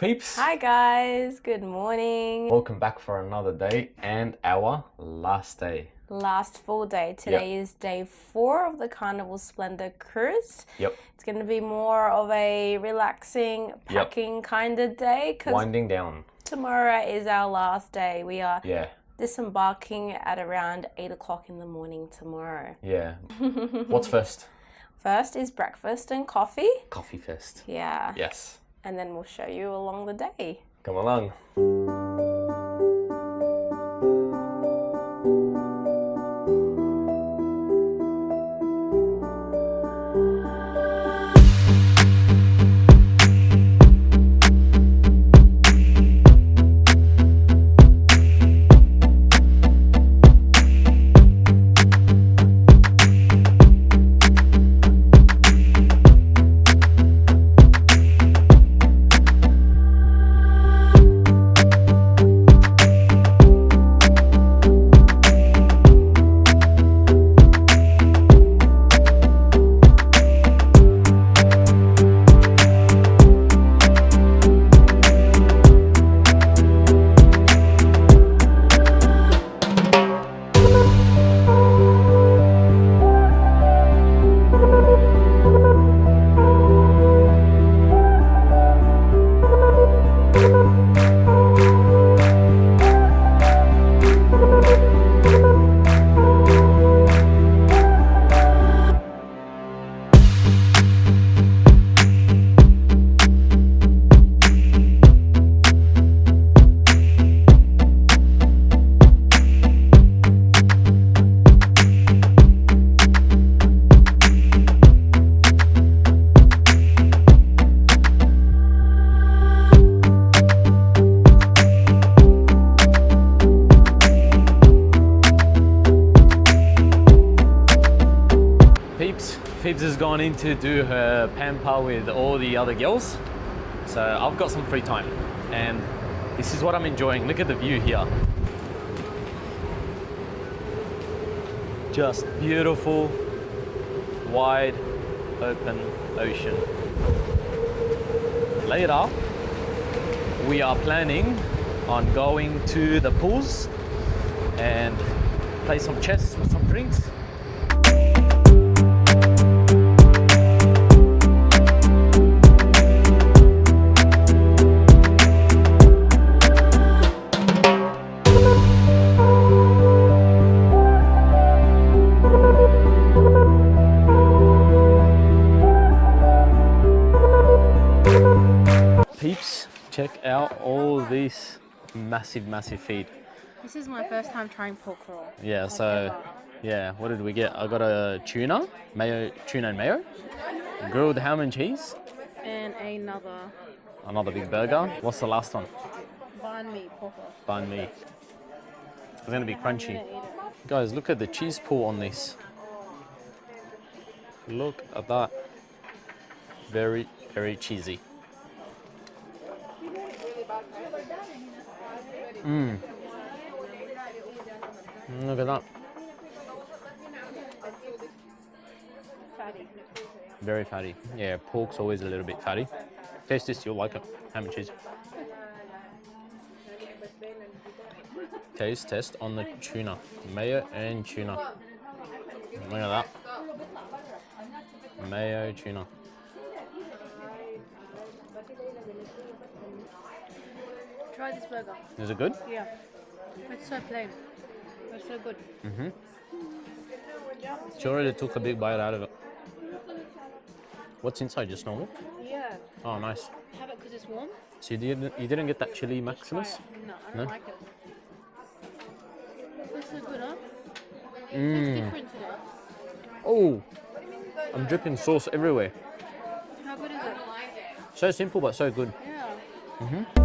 peeps. Hi guys, good morning. Welcome back for another day and our last day. Last full day. Today is day 4 of the Carnival Splendor cruise. Yep. It's going to be more of a relaxing, packing kind of day. Winding down. Tomorrow is our last day. We are disembarking at around 8 o'clock in the morning tomorrow. Yeah. What's first? First is breakfast and coffee. Coffee first. Yeah. Yes. And then we'll show you along the day. Come along. Fibbz has gone in to do her pamper with all the other girls. So I've got some free time and this is what I'm enjoying. Look at the view here. Just beautiful, wide, open ocean. Later, we are planning on going to the pools and play some chess with some drinks. Peeps, check out all these massive feet. This is my first time trying pork roll. Yeah, so yeah, what did we get? I got a tuna and mayo, grilled ham and cheese, And another big burger. What's the last one? banh mi pork roll. Banh mi. It's gonna be crunchy. Guys, look at the cheese pool on this. Look at that. Very cheesy. Look at that. Fatty. Very fatty. Yeah, pork's always a little bit fatty. Taste this, you'll like it. Ham and cheese. Test on the tuna. Mayo and tuna. Look at that. Mayo tuna. Try this burger. Is it good? Yeah. It's so plain. It's so good. She already took a big bite out of it. What's inside? Just normal? Yeah. Oh, nice. Have it because it's warm? So you didn't get that chili maximus? No, I don't like it. It's so good, huh? It's different today. Oh, I'm dripping sauce everywhere. How good is it? So simple but so good. Yeah.